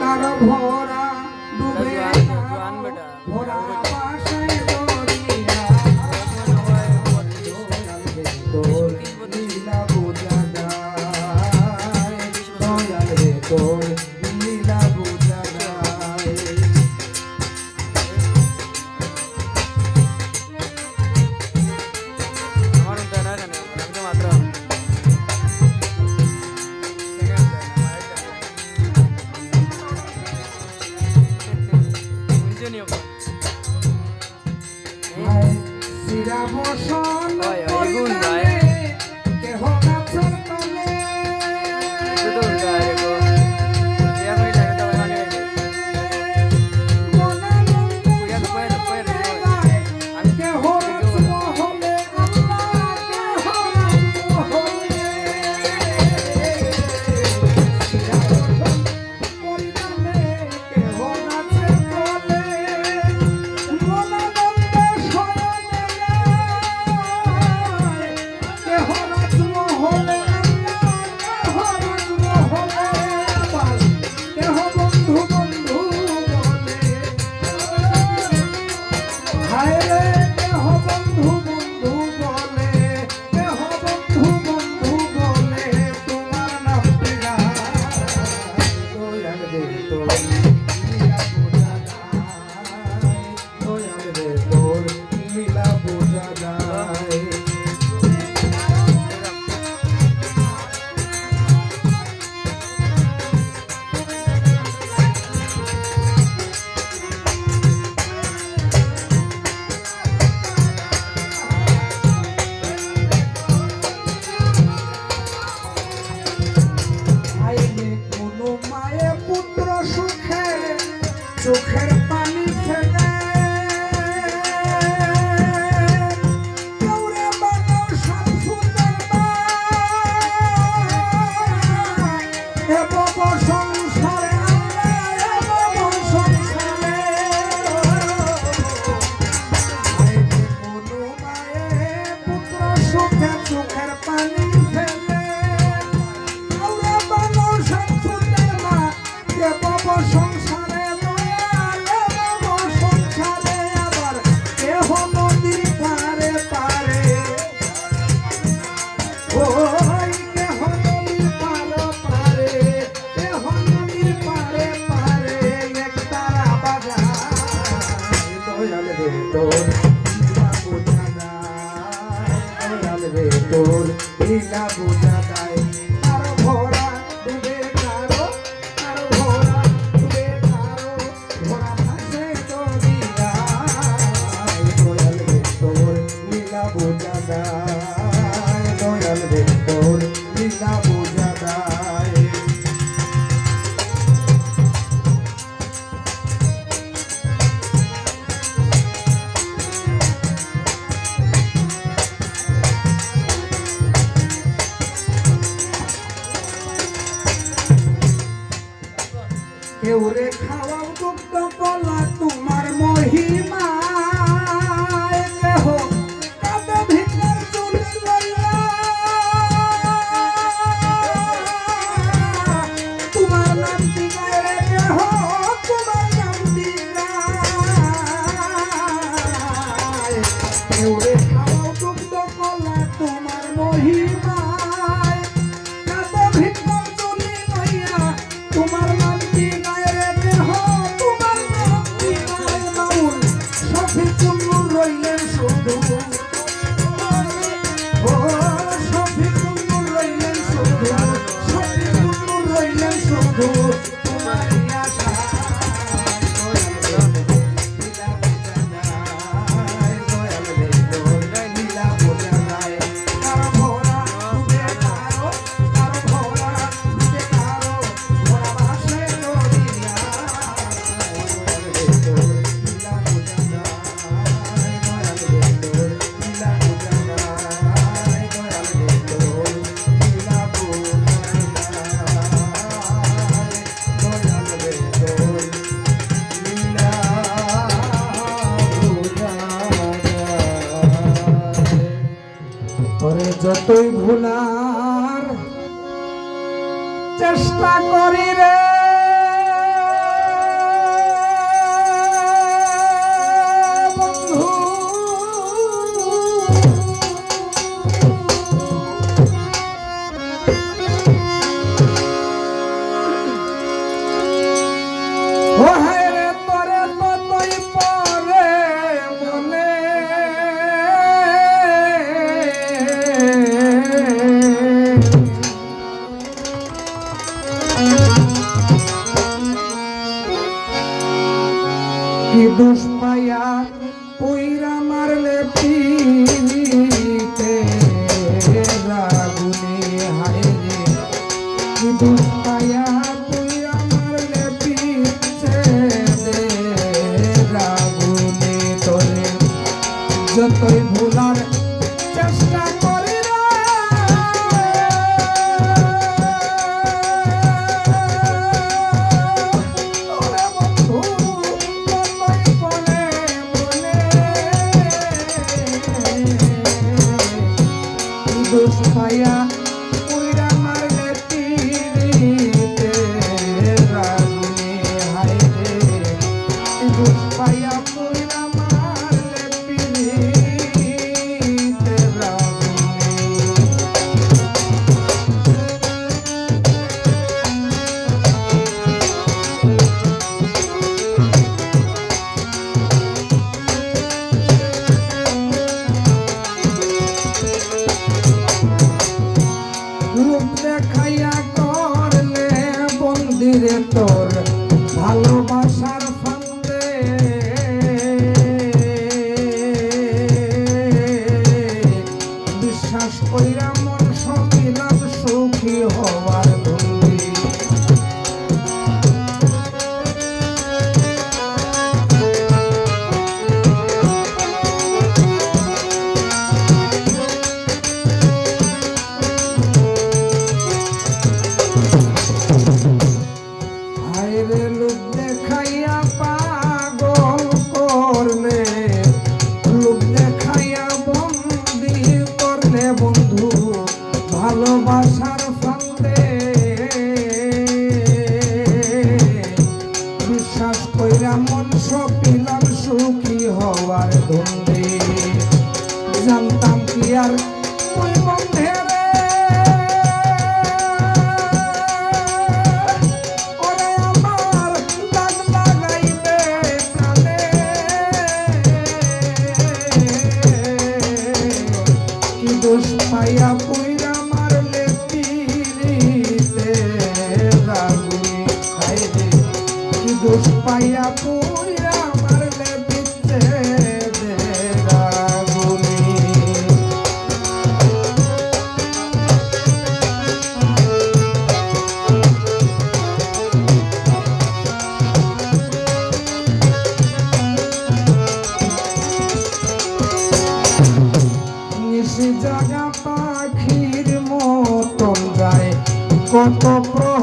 তার ভরা ডুবে ভরা বাসায় দরিয়া তোর লীলা বোঝা যায় দয়াল রে তোর লীলা বোঝা যায় শিরা বসন পরিতানে কেহ গাছের তলে কেহ রাজম হলে আল্লাহ কেহ রাজম হলে শিরা বসন পরিতানে কেহ গাছের তলে চোখের পানি ফেলে কেউরে বানাও শামসুদ্দার এ বব সংসারে আল্লাহ এ বব সংসারে কোনো মায়ে পুত্র সুখে চোখের পানি ফেলে কেউরে বানাও শামসুদ্দার মা এ বব সংসারে তোর লীলা বোঝা যায় তার ভরা ডুবে কারো তার ভরা ডুবে কারো ভরা ভাসে দরিয়া দয়াল রে তোর লীলা বোঝা যায় দয়াল রে তোর লীলা বোঝা যায় কেউরে খাওয়াও দুগ্ধ কলা তোমার মহিমা কেহ কাঁদে ভিতর চুলি লইয়া তোমার নাম দিগায় রে কেহ তোমার নাম দিগায় কেউরে খাওয়াও দুগ্ধ কলা তোমার মহিমা কাঁদে ভিতর চুলি লইয়া তোমার নাম রইলেন শুধু ও শফিকুল রইলেন শুধু শফিকুল রইলেন শুধু তোমারই আশা লীলা বোঝা যায় তার ভরা ডুবে কারো তার ভরা ডুবে কারো ভরা ভাসে দরিয়া লীলা বোঝা যায় যতই ভুলার চেষ্টা করি রে ও হায় রে তোরে ততই পরে মনে কি দোষ পাইয়া পইরা মারলে পিতে রাগুনে হায় রে কি দোষ পাইয়া পইরা মারলে পিছে দে রাগুনে তোরে যতই ভুলার চেষ্টা করি রে ওরে বন্ধু ততই বলে বলে দোষ পাইয়া পইরা মারলে পিরিতে রাগুনে হায় রে দোষ পাইয়া পইরা মারলে পিরিতে রাগুনে রূপ দেখাইয়া করলে বন্দিরে তোর ভালোবাসার ফান্দে বিশ্বাস কইরা মন সকিলাম সুখী হওয়ার ধন্দি হায়রে লোক দেখাইয়া পাগল করলে লোক দেখাইয়া বন্দি করলে বন্ধু ভালোবাসার ফান্দে বিশ্বাস কইরা মন সপিলাম সুখী হওয়ার ধন্দে জানতাম কি আর ওই বন্ধে রে ওরে আমার দাগ লাগাইবে প্রাণে কি দোষ পাইয়া পইরা মারলে পিরিতে রাগুনে হায় রে কি দোষ পাইয়া পইরা মারলে পিতে দে রাগুনে নিশি জাগা পাখির মতন যায় কত প্রহর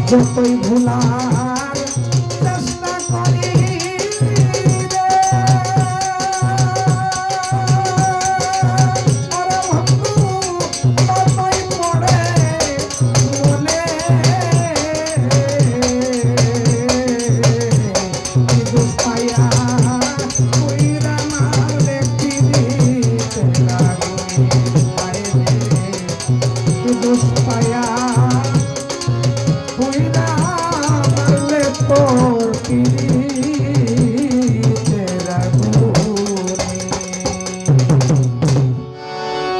যতই ভুলার চেষ্টা করি রে, ওরে বন্ধু ততই পড়ে মনে কি দুঃখ পাইয়া কইরা মারলে কি দিতে লাগুনি পাইলে কি দুঃখ পাইয়া কইরা মারলে তোর কি দিতে লাগুনি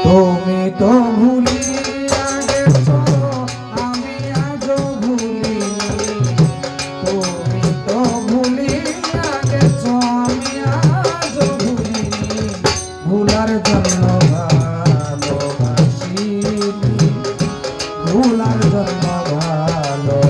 তুমি তো ভুলিয়া গেছো আমি আজও ভুলিনি তুমি তো ভুলিয়া গেছো আমি আজও ভুলিনি ভুলার জন্য ভালোবাসিনি ভুলার জন্য ভালোবাসিনি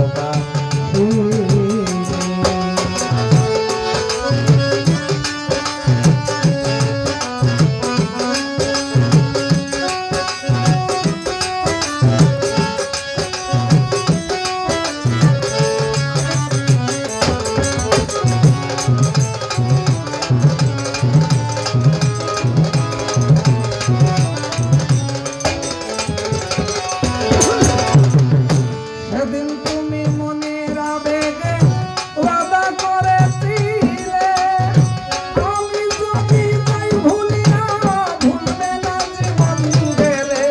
সেদিন তুমি মনের আবেগে ওয়াদা করেছিলে আমি যদি যাই ভুলিয়া ভুলবে না জীবন গেলে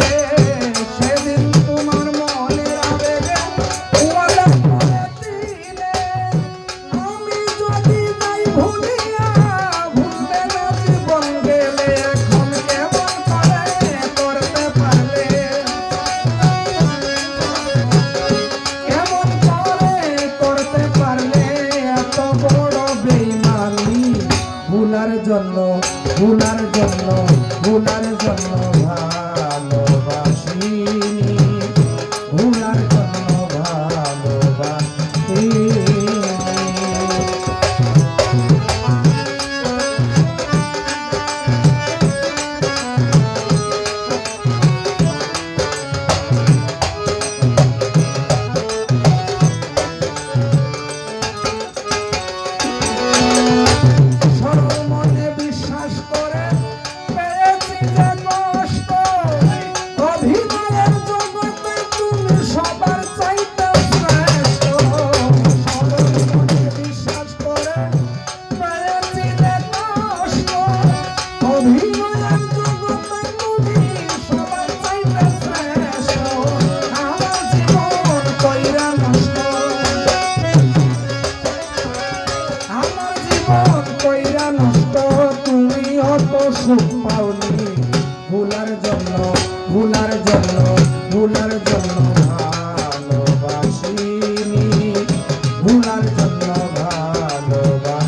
সেদিন তোমার মনের আবেগে ওয়াদা করেছিলে আমি যদি যাই ভুলিয়া ভুলবে না জীবন গেলে এখন কেমন করে করতে পারলে কেমন করে করতে পারলে এত বড় বেঈমানি ভুলার জন্য ভুলার জন্য ভুলার জন্য ভালোবাসিনি ভুলার জন্য ভালোবাসিনি সর্বমনে বিশ্বাস করে পেয়েছি যে কষ্ট অভিনয়ের জগতে তুমি সবার চাইতে শ্রেষ্ঠ সর্বমনে বিশ্বাস করে পেয়েছি যে কষ্ট অভিনয়ের জগতে তুমি সবার চাইতে শ্রেষ্ঠ আমার জীবন কইরা নষ্ট আমার জীবন কইরা নষ্ট তুমি অত সুখ পাওনি ভুলার জন্য ভুলার জন্য ভুলার জন্য ভালোবাসিনি ভুলার জন্য ভালোবাসিনি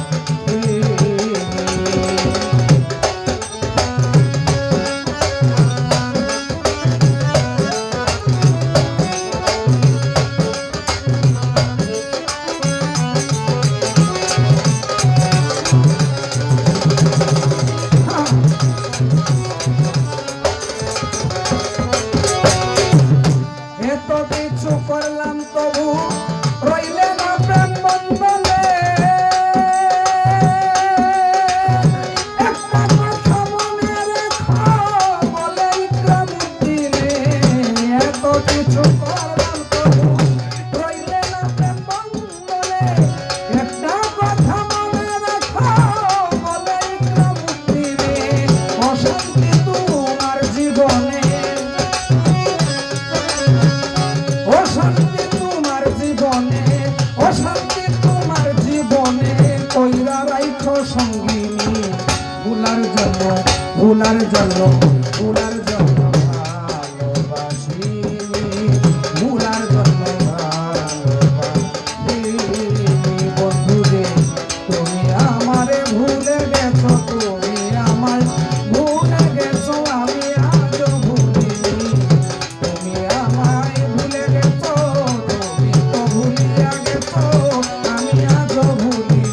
এত কিছু করলাম তবু রইলে না প্রেম বন্ধনে একটা কথা মনে রেখো বলে ইকরামুদ্দিনে এত কিছু করলাম তবু রইলে না প্রেম বন্ধনে একটা কথা মনে রেখো বলে ইকরামুদ্দিনে অশান্তি তোমার জীবনে অশান্তি তোমার জীবনে অশান্তি তোমার জীবনে কইরা রাইখো সঙ্গিনী ভুলার জন্য ভুলার জন্য ভুলার জন্য ভালোবাসিনি ভুলার জন্য ভালোবাসিনি বন্ধুরে তুমি আমারে ভুলে গেছো তুমি আমায় ভুলে গেছো আমি আজও ভুলিনি তুমি আমায় ভুলে গেছো তুমি তো ভুলিয়া গেছো আমি আজও ভুলিনি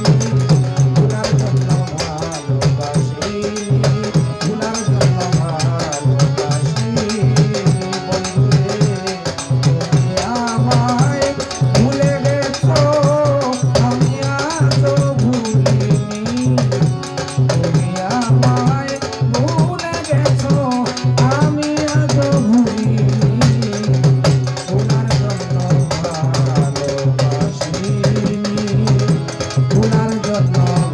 ভুলার জন্য ভালোবাসিনি ভুলার জন্য ভালোবাসিনি জন্য